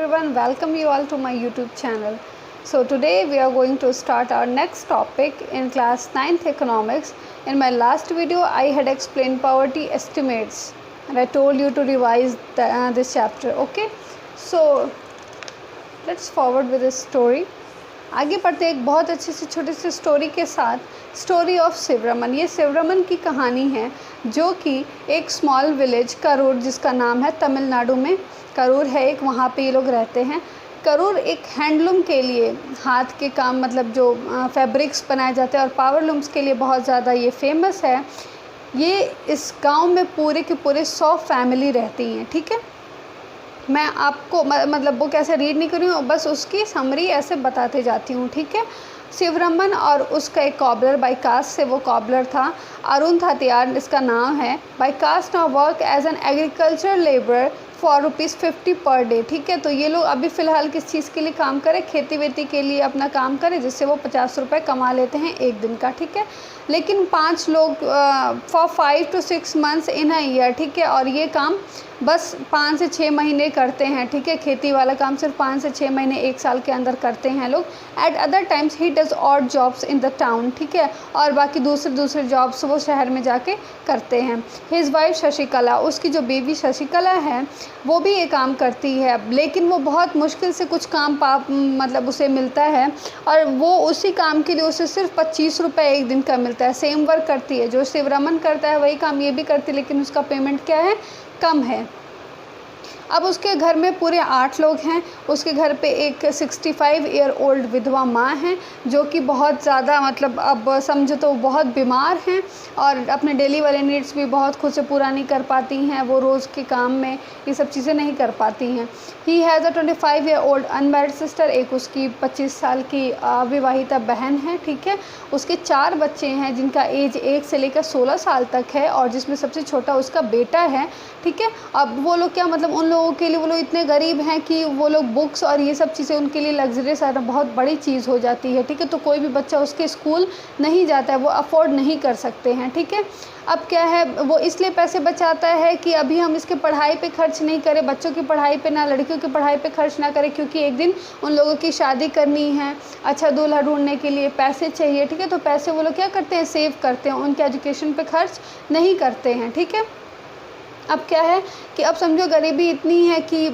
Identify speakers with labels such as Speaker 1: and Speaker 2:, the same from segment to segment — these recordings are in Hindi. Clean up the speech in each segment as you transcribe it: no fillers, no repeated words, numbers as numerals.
Speaker 1: everyone, welcome you all to my YouTube channel. So today we are going to start our next topic in class 9th economics. In my last video I had explained poverty estimates and I told you to revise this chapter. Okay, so let's forward with this story. आगे बढ़ते एक बहुत अच्छी सी छोटी सी स्टोरी के साथ, स्टोरी ऑफ शिवरमन। ये शिवरमन की कहानी है जो कि एक स्मॉल विलेज करूर, जिसका नाम है तमिलनाडु में करूर है एक, वहाँ पे ये लोग रहते हैं। करूर एक हैंडलूम के लिए, हाथ के काम मतलब जो फैब्रिक्स बनाए जाते हैं और पावर लूम्स के लिए बहुत ज़्यादा ये फेमस है। ये इस गांव में पूरे के पूरे 100 फैमिली रहती हैं। ठीक है, मैं आपको मतलब वो कैसे रीड नहीं कर रही हूँ, बस उसकी समरी ऐसे बताते जाती हूँ। ठीक है, शिवरमन और उसका एक कॉबलर, बाई कास्ट से वो कॉबलर था, अरुण थातियार इसका नाम है। By caste now work as an agriculture labour for ₹50 per day. ठीक है, तो ये लोग अभी फ़िलहाल किस चीज़ के लिए काम करें, खेती वेती के लिए अपना काम करें, जिससे वो ₹50 कमा लेते हैं एक दिन का। ठीक है, लेकिन 5 लोग for 5 to 6 months in a year. ठीक है, और ये काम बस 5 से 6 महीने करते हैं। ठीक है, खेती वाला काम सिर्फ 5 से 6 महीने एक साल के अंदर करते हैं लोग। Eight other times he does odd jobs in the town. ठीक है, और बाकी दूसरे जॉब्स वो शहर में जाके करते हैं। हिज वाइफ शशिकला, उसकी जो बेबी शशिकला है वो भी ये काम करती है, लेकिन वो बहुत मुश्किल से कुछ काम मतलब उसे मिलता है, और वो उसी काम के लिए उसे सिर्फ ₹25 एक दिन का मिलता है। सेम वर्क करती है जो शिवरमन करता है, वही काम ये भी करती है, लेकिन उसका पेमेंट क्या है, कम है। अब उसके घर में पूरे 8 लोग हैं। उसके घर पे एक 65 ईयर ओल्ड विधवा माँ हैं जो कि बहुत ज़्यादा मतलब अब समझो तो बहुत बीमार हैं और अपने डेली वाले नीड्स भी बहुत खुद से पूरा नहीं कर पाती हैं। वो रोज़ के काम में ये सब चीज़ें नहीं कर पाती हैं। He has a 25 year old unmarried sister, एक उसकी 25 साल की अविवाहिता बहन है। ठीक है, उसके 4 बच्चे हैं जिनका एज 1 से लेकर 16 साल तक है, और जिसमें सबसे छोटा उसका बेटा है। ठीक है, अब वो लोग क्या मतलब उन लोगों के लिए, वो लोग इतने गरीब हैं कि वो लोग बुक्स और ये सब चीज़ें उनके लिए लग्जरियस और बहुत बड़ी चीज़ हो जाती है। ठीक है, तो कोई भी बच्चा उसके स्कूल नहीं जाता है, वो अफोर्ड नहीं कर सकते हैं। ठीक है, अब क्या है, वो इसलिए पैसे बचाता है कि अभी हम इसके पढ़ाई पे खर्च नहीं करें, बच्चों की पढ़ाई पे ना, लड़कियों की पढ़ाई पे खर्च ना करें, क्योंकि एक दिन उन लोगों की शादी करनी है, अच्छा दूल्हा ढूंढने के लिए पैसे चाहिए। ठीक है, तो पैसे वो लोग क्या करते हैं, सेव करते हैं, उनके एजुकेशन पे खर्च नहीं करते हैं। ठीक है, अब क्या है कि अब समझो गरीबी इतनी है कि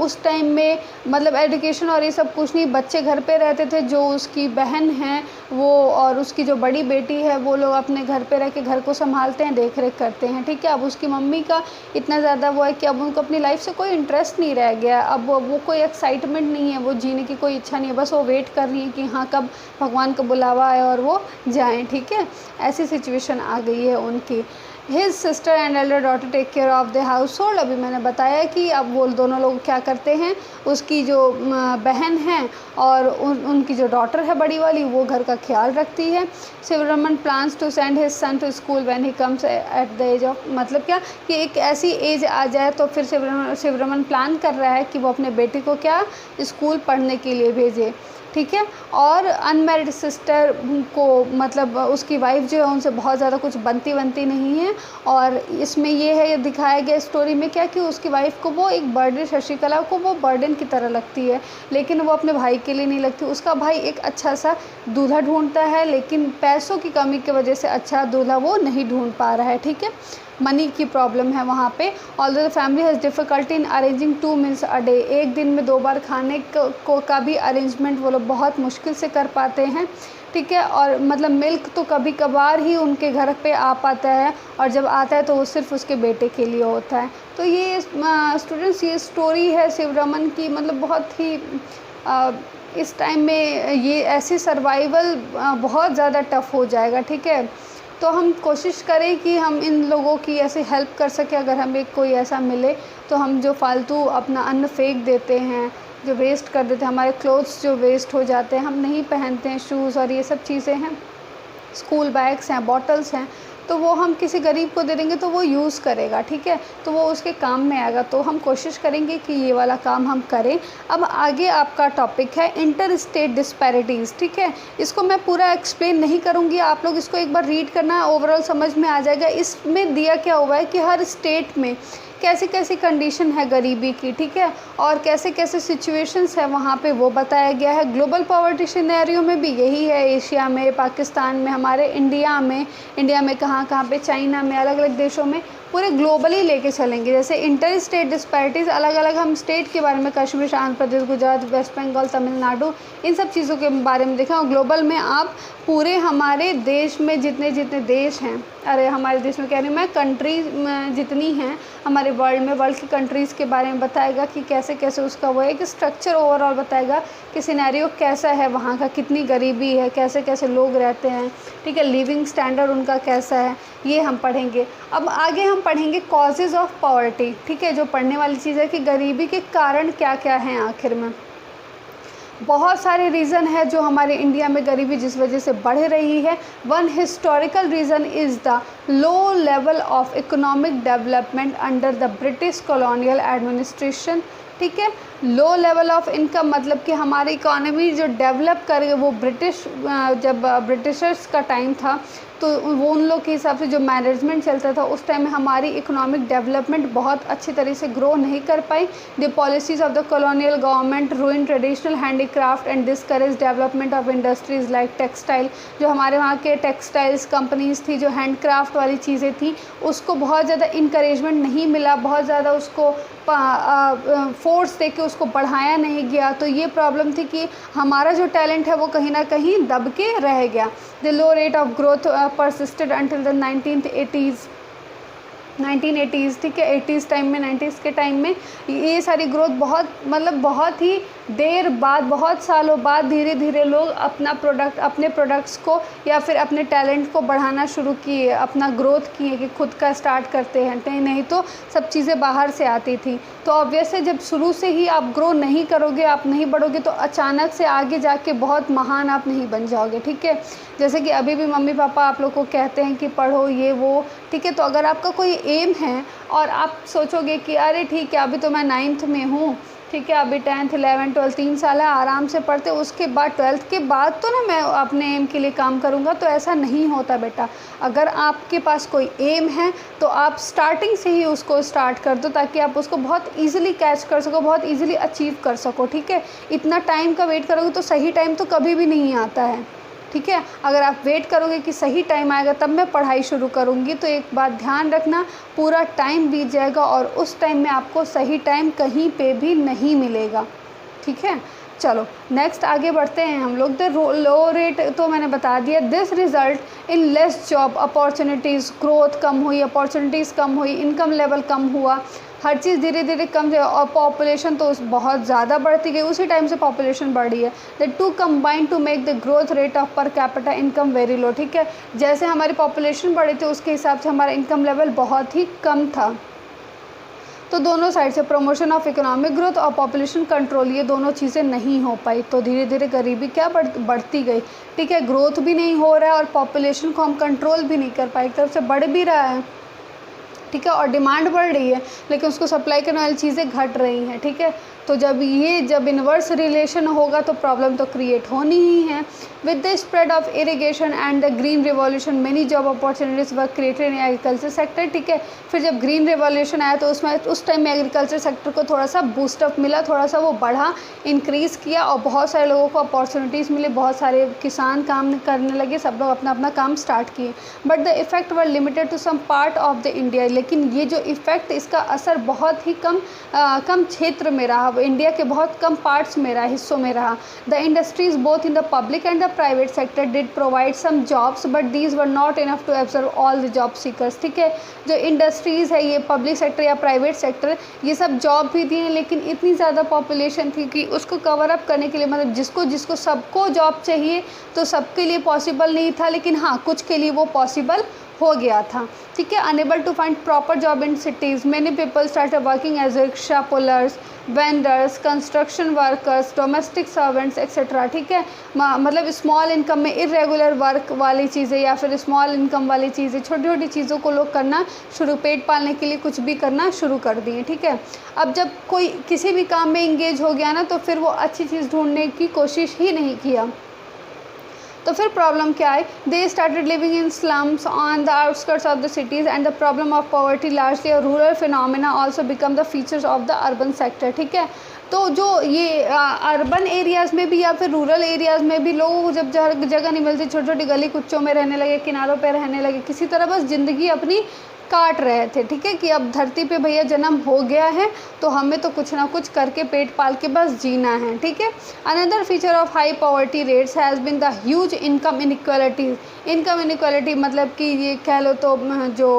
Speaker 1: उस टाइम में मतलब एजुकेशन और ये सब कुछ नहीं, बच्चे घर पे रहते थे। जो उसकी बहन है वो और उसकी जो बड़ी बेटी है वो लोग अपने घर पे रह के घर को संभालते हैं, देख रेख करते हैं। ठीक है, अब उसकी मम्मी का इतना ज़्यादा वो है कि अब उनको अपनी लाइफ से कोई इंटरेस्ट नहीं रह गया। अब वो कोई एक्साइटमेंट नहीं है, वो जीने की कोई इच्छा नहीं है, बस वो वेट कर रही है कि हाँ कब भगवान का बुलावा आए और वो जाएँ। ठीक है, ऐसी सिचुएशन आ गई है उनकी। His sister and elder daughter take care of the हाउस होल्ड। अभी मैंने बताया कि अब वो दोनों लोग क्या करते हैं, उसकी जो बहन है और उनकी जो डॉटर है बड़ी वाली, वो घर का ख्याल रखती है। Sivaraman plans to send his son to school when he comes at the age of, मतलब क्या कि एक ऐसी एज आ जाए तो फिर शिवरमन प्लान कर रहा है कि वो अपने बेटे को क्या स्कूल पढ़ने के लिए भेजे। ठीक है, और अनमैरिड सिस्टर को मतलब उसकी वाइफ जो है उनसे बहुत ज़्यादा कुछ बनती नहीं है, और इसमें ये है, ये दिखाया गया स्टोरी में क्या कि उसकी वाइफ को वो एक बर्डन, शशिकला को वो बर्डन की तरह लगती है, लेकिन वो अपने भाई के लिए नहीं लगती। उसका भाई एक अच्छा सा दूल्हा ढूंढता है, लेकिन पैसों की कमी की वजह से अच्छा दूल्हा वो नहीं ढूंढ पा रहा है। ठीक है, मनी की प्रॉब्लम है वहाँ पे। Although the family has difficulty in arranging 2 meals a day, एक दिन में 2 बार खाने को का भी अरेंजमेंट वो लोग बहुत मुश्किल से कर पाते हैं। ठीक है, और मतलब मिल्क तो कभी कभार ही उनके घर पे आ पाता है, और जब आता है तो वो सिर्फ उसके बेटे के लिए होता है। तो ये स्टूडेंट्स, ये स्टोरी है शिवरमन की, मतलब बहुत ही इस टाइम में ये ऐसी सर्वाइवल बहुत ज़्यादा टफ़ हो जाएगा। ठीक है, तो हम कोशिश करें कि हम इन लोगों की ऐसे हेल्प कर सकें। अगर हमें कोई ऐसा मिले तो हम जो फालतू अपना अन्न फेंक देते हैं, जो वेस्ट कर देते हैं, हमारे क्लोथ्स जो वेस्ट हो जाते हैं, हम नहीं पहनते हैं, शूज़ और ये सब चीज़ें हैं, स्कूल बैग्स हैं, बॉटल्स हैं, तो वो हम किसी गरीब को दे देंगे तो वो यूज़ करेगा। ठीक है, तो वो उसके काम में आएगा। तो हम कोशिश करेंगे कि ये वाला काम हम करें। अब आगे आपका टॉपिक है इंटर स्टेट डिस्पैरिटीज़। ठीक है, इसको मैं पूरा एक्सप्लेन नहीं करूँगी, आप लोग इसको एक बार रीड करना, ओवरऑल समझ में आ जाएगा। इसमें दिया क्या हुआ है कि हर स्टेट में कैसी कैसी कंडीशन है गरीबी की, ठीक है, और कैसे कैसे सिचुएशंस है वहाँ पे वो बताया गया है। ग्लोबल पॉवर्टी सिनेरियो में भी यही है, एशिया में, पाकिस्तान में, हमारे इंडिया में कहाँ कहाँ पे, चाइना में, अलग अलग देशों में, पूरे ग्लोबली लेके चलेंगे। जैसे इंटर स्टेट डिस्पैरिटीज़, अलग अलग हम स्टेट के बारे में, कश्मीर, आंध्र प्रदेश, गुजरात, वेस्ट बंगाल, तमिलनाडु, इन सब चीज़ों के बारे में देखा। और ग्लोबल में आप पूरे हमारे देश में जितने जितने देश हैं, अरे हमारे देश में कह रही हूँ मैं, कंट्रीज जितनी हैं हमारे वर्ल्ड में, वर्ल्ड की कंट्रीज़ के बारे में बताएगा कि कैसे कैसे उसका वो है कि स्ट्रक्चर ओवरऑल बताएगा कि सिनेरियो कैसा है वहाँ का, कितनी गरीबी है, कैसे कैसे लोग रहते हैं, ठीक है, लिविंग स्टैंडर्ड उनका कैसा है, ये हम पढ़ेंगे। अब आगे हम पढ़ेंगे कॉजेज़ ऑफ पॉवर्टी, ठीक है, जो पढ़ने वाली चीज़ है कि गरीबी के कारण क्या क्या हैं। आखिर में बहुत सारे रीज़न है जो हमारे इंडिया में गरीबी जिस वजह से बढ़ रही है। One historical reason is the low level of economic development under the British colonial administration, ठीक है। लो लेवल ऑफ इनकम मतलब कि हमारी इकोनॉमी जो डेवलप करे वो जब ब्रिटिशर्स का टाइम था तो वो उन लोग के हिसाब से जो मैनेजमेंट चलता था उस टाइम में हमारी इकोनॉमिक डेवलपमेंट बहुत अच्छी तरह से ग्रो नहीं कर पाई। The policies of the colonial government ruin traditional handicraft and discourage development of industries like textile. जो हमारे वहाँ के टेक्सटाइल्स कंपनीज़ थी, जो हैंडक्राफ्ट वाली चीज़ें थी, उसको बहुत ज़्यादा इंकरेजमेंट नहीं मिला, बहुत ज़्यादा उसको फोर्स दे के उसको बढ़ाया नहीं गया। तो ये प्रॉब्लम थी कि हमारा जो टैलेंट है वो कहीं ना कहीं दब के रह गया। The low rate of growth persisted until the 1980s, ठीक है, 80s टाइम में, 90s के टाइम में ये सारी ग्रोथ बहुत ही देर बाद, बहुत सालों बाद धीरे धीरे लोग अपने प्रोडक्ट्स को या फिर अपने टैलेंट को बढ़ाना शुरू किए, अपना ग्रोथ किए कि खुद का स्टार्ट करते हैं। नहीं तो सब चीज़ें बाहर से आती थी। तो ऑब्वियसली जब शुरू से ही आप ग्रो नहीं करोगे, आप नहीं बढ़ोगे, तो अचानक से आगे जाके बहुत महान आप नहीं बन जाओगे, ठीक है। जैसे कि अभी भी मम्मी पापा आप लोग को कहते हैं कि पढ़ो ये वो, ठीक है। तो अगर आपका कोई एम है और आप सोचोगे कि अरे ठीक है अभी तो मैं 9th में हूँ, ठीक है, अभी 10th 11th 12 3 साल है, आराम से पढ़ते, उसके बाद 12th के बाद तो ना मैं अपने एम के लिए काम करूँगा, तो ऐसा नहीं होता बेटा। अगर आपके पास कोई एम है तो आप स्टार्टिंग से ही उसको स्टार्ट कर दो ताकि आप उसको बहुत ईजिली कैच कर सको, बहुत ईजिली अचीव कर सको, ठीक है। इतना टाइम का वेट करोगे तो सही टाइम तो कभी भी नहीं आता है, ठीक है। अगर आप वेट करोगे कि सही टाइम आएगा तब मैं पढ़ाई शुरू करूँगी, तो एक बात ध्यान रखना, पूरा टाइम बीत जाएगा और उस टाइम में आपको सही टाइम कहीं पे भी नहीं मिलेगा, ठीक है। चलो नेक्स्ट आगे बढ़ते हैं हम लोग। द लो रेट तो मैंने बता दिया। This result in less job opportunities, growth कम हुई, अपॉर्चुनिटीज़ कम हुई, इनकम लेवल कम हुआ, हर चीज़ धीरे धीरे कम जाए, और पॉपुलेशन तो बहुत ज़्यादा बढ़ती गई, उसी टाइम से पॉपुलेशन बढ़ रही है। The two combine to make the growth rate of per capita income very low, ठीक है। जैसे हमारी पॉपुलेशन बढ़ी थी उसके हिसाब से हमारा इनकम लेवल बहुत ही कम था। तो दोनों साइड से प्रमोशन ऑफ इकोनॉमिक ग्रोथ और पॉपुलेशन कंट्रोल, ये दोनों चीज़ें नहीं हो पाई, तो धीरे धीरे गरीबी क्या बढ़ती गई, ठीक है। ग्रोथ भी नहीं हो रहा है और पॉपुलेशन को हम कंट्रोल भी नहीं कर पाए, एक तरफ से बढ़ भी रहा है, ठीक है, और डिमांड बढ़ रही है लेकिन उसको सप्लाई करने वाली चीज़ें घट रही हैं, ठीक है। तो जब इन्वर्स रिलेशन होगा तो प्रॉब्लम तो क्रिएट होनी ही है। With the spread of irrigation and the green revolution many job opportunities were created in agriculture sector, ठीक है। फिर जब ग्रीन रिवॉल्यूशन आया तो उस टाइम में एग्रीकल्चर सेक्टर को थोड़ा सा बूस्टअप मिला, थोड़ा सा वो बढ़ा, इंक्रीज़ किया और बहुत सारे लोगों को अपॉर्चुनिटीज़ मिले, बहुत सारे किसान काम करने लगे, सब लोग अपना अपना काम स्टार्ट किए। But the effect were limited to some part of the India, लेकिन ये जो इफ़ेक्ट, इसका असर बहुत ही कम क्षेत्र में रहा, इंडिया के बहुत कम पार्ट्स में रहा, हिस्सों में रहा। The industries both in the public and the private sector did provide some jobs but these were not enough to absorb all the job seekers, ठीक है। जो इंडस्ट्रीज़ है, ये पब्लिक सेक्टर या प्राइवेट सेक्टर, ये सब जॉब भी दिए लेकिन इतनी ज़्यादा पॉपुलेशन थी कि उसको कवर अप करने के लिए, मतलब जिसको सबको जॉब चाहिए तो सबके लिए पॉसिबल नहीं था, लेकिन हाँ कुछ के लिए वो पॉसिबल हो गया था, ठीक है। Unable to find proper job in cities, many people started working as rickshaw pullers, vendors, construction workers, domestic servants etcetera, ठीक है। मतलब स्मॉल इनकम में इरेगुलर वर्क वाली चीज़ें या फिर स्मॉल इनकम वाली चीज़ें, छोटी छोटी चीज़ों को लोग करना शुरू, पेट पालने के लिए कुछ भी करना शुरू कर दिए, ठीक है। अब जब कोई किसी भी काम में इंगेज हो गया ना तो फिर वो अच्छी चीज़ ढूंढने की कोशिश ही नहीं किया। तो तो फिर प्रॉब्लम क्या है, they started living in slums on the outskirts of the cities and the problem of poverty largely और rural phenomena also become the features of the urban sector. ठीक है, तो जो ये अर्बन एरियाज़ में भी या फिर रूरल एरियाज़ में भी लोगों को जब जगह नहीं मिलती, छोटी छोटी गली कुच्चों में रहने लगे, किनारों पे रहने लगे, किसी तरह बस ज़िंदगी अपनी काट रहे थे। ठीक है, कि अब धरती पे भैया जन्म हो गया है तो हमें तो कुछ ना कुछ करके पेट पाल के बस जीना है। ठीक है, another feature of high poverty rates has been the huge income inequality. Income inequality मतलब कि ये कह लो तो जो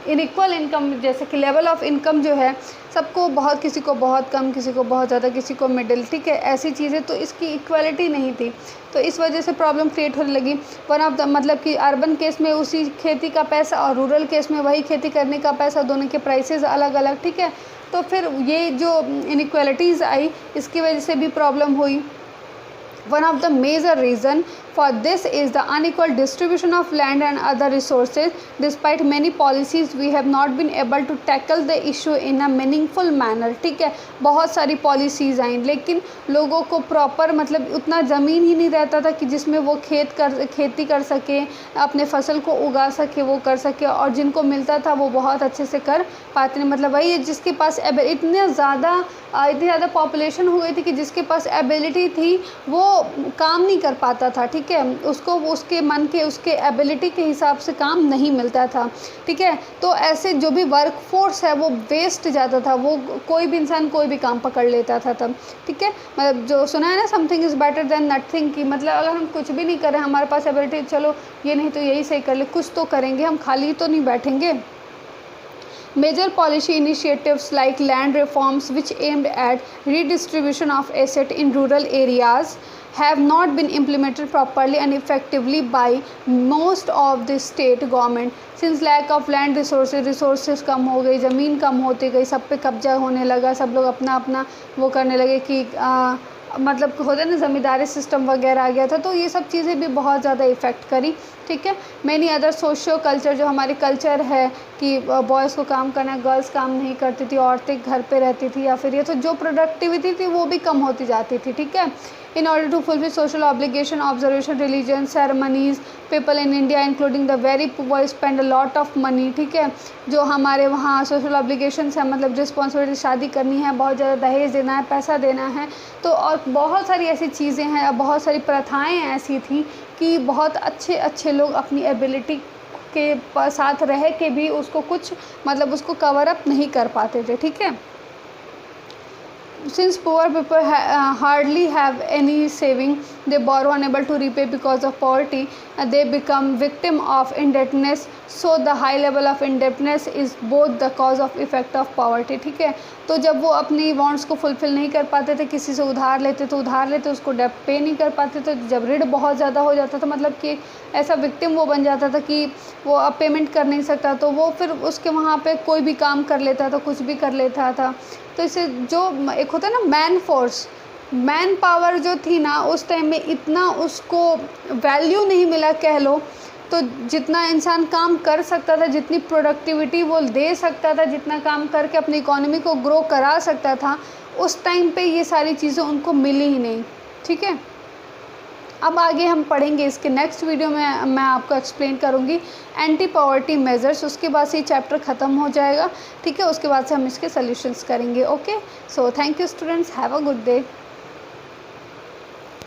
Speaker 1: इनइक्वल इनकम, जैसे कि लेवल ऑफ इनकम जो है सबको बहुत, किसी को बहुत कम, किसी को बहुत ज़्यादा, किसी को मिडिल। ठीक है, ऐसी चीज़ें, तो इसकी इक्वालिटी नहीं थी, तो इस वजह से प्रॉब्लम क्रिएट होने लगी। वन ऑफ द मतलब कि अर्बन केस में उसी खेती का पैसा और रूरल केस में वही खेती करने का पैसा, दोनों के प्राइसेस अलग अलग। ठीक है, तो फिर ये जो इनइक्वालिटीज़ आई इसकी वजह से भी प्रॉब्लम हुई। One of the major reason for this is the unequal distribution of land and other resources. Despite many policies, we have not been able to tackle the issue in a meaningful manner. ठीक है, बहुत सारी पॉलिसीज़ आई लेकिन लोगों को प्रॉपर मतलब उतना ज़मीन ही नहीं रहता था कि जिसमें वो खेती कर सके, अपने फसल को उगा सके, वो कर सके, और जिनको मिलता था वो बहुत अच्छे से कर पाते नहीं। मतलब वही जिसके पास इतनी ज़्यादा पॉपुलेशन हो गई थी कि जिसके पास एबिलिटी थी वो काम नहीं कर पाता था। ठीक है, उसको उसके मन के, उसके एबिलिटी के हिसाब से काम नहीं मिलता था। ठीक है, तो ऐसे जो भी वर्क फोर्स है वो वेस्ट जाता था, वो कोई भी इंसान कोई भी काम पकड़ लेता था तब। ठीक है, मतलब जो सुना है ना, something is better than nothing, की मतलब अगर हम कुछ भी नहीं करें, हमारे पास एबिलिटी, चलो ये नहीं तो यही सही कर ले, कुछ तो करेंगे, हम खाली तो नहीं बैठेंगे। Major policy initiatives like land reforms, which aimed at redistribution of assets in rural areas, have not been implemented properly and effectively by most of the state government. Since lack of land resources कम हो गई, ज़मीन कम होती गई, सब पे कब्जा होने लगा, सब लोग अपना अपना वो करने लगे कि मतलब होता है ना, ज़मींदारी सिस्टम वगैरह आ गया था, तो ये सब चीज़ें भी बहुत ज़्यादा इफ़ेक्ट करी। ठीक है, मैनी अदर सोशियो कल्चर, जो हमारी कल्चर है कि बॉयज़ को काम करना, गर्ल्स काम नहीं करती थी, औरतें घर पे रहती थी, या फिर ये तो जो प्रोडक्टिविटी थी वो भी कम होती जाती थी। ठीक है, in order to fulfill social obligation, observation, religion, ceremonies, people in India including the very poor spend a lot of money. ठीक है, जो हमारे वहाँ सोशल ऑब्लिगेशंस है, मतलब रिस्पॉन्सिबिलिटी, शादी करनी है, बहुत ज़्यादा दहेज देना है, पैसा देना है, तो और बहुत सारी ऐसी चीज़ें हैं, बहुत सारी प्रथाएं ऐसी थी कि बहुत अच्छे अच्छे लोग अपनी एबिलिटी के साथ रह के भी उसको कुछ मतलब उसको कवर अप नहीं कर पाते थे। ठीक है, since poor people hardly have any saving, they borrow unable to repay because of poverty, they become victim of indebtedness. So the high level of indebtedness is both the cause of effect of poverty. ठीक है, तो जब वो अपनी वांट्स को फुलफ़िल नहीं कर पाते थे, किसी से उधार लेते तो उसको डेब्ट पे नहीं कर पाते, तो जब ऋण बहुत ज़्यादा हो जाता था, मतलब कि ऐसा विक्टिम वो बन जाता था कि वो अब पेमेंट कर नहीं सकता, तो वो फिर उसके वहाँ पे कोई भी काम कर लेता था, कुछ भी कर लेता था। तो इससे जो एक होता है ना मैन फोर्स, मैन पावर जो थी ना उस टाइम में, इतना उसको वैल्यू नहीं मिला कह लो। तो जितना इंसान काम कर सकता था, जितनी प्रोडक्टिविटी वो दे सकता था, जितना काम करके अपनी इकोनॉमी को ग्रो करा सकता था, उस टाइम पे ये सारी चीज़ें उनको मिली ही नहीं। ठीक है, अब आगे हम पढ़ेंगे इसके नेक्स्ट वीडियो में, मैं आपको एक्सप्लेन करूँगी एंटी पॉवर्टी मेजर्स, उसके बाद से ये चैप्टर ख़त्म हो जाएगा। ठीक है, उसके बाद से हम इसके सॉल्यूशंस करेंगे। Okay, so thank you students, have a good day.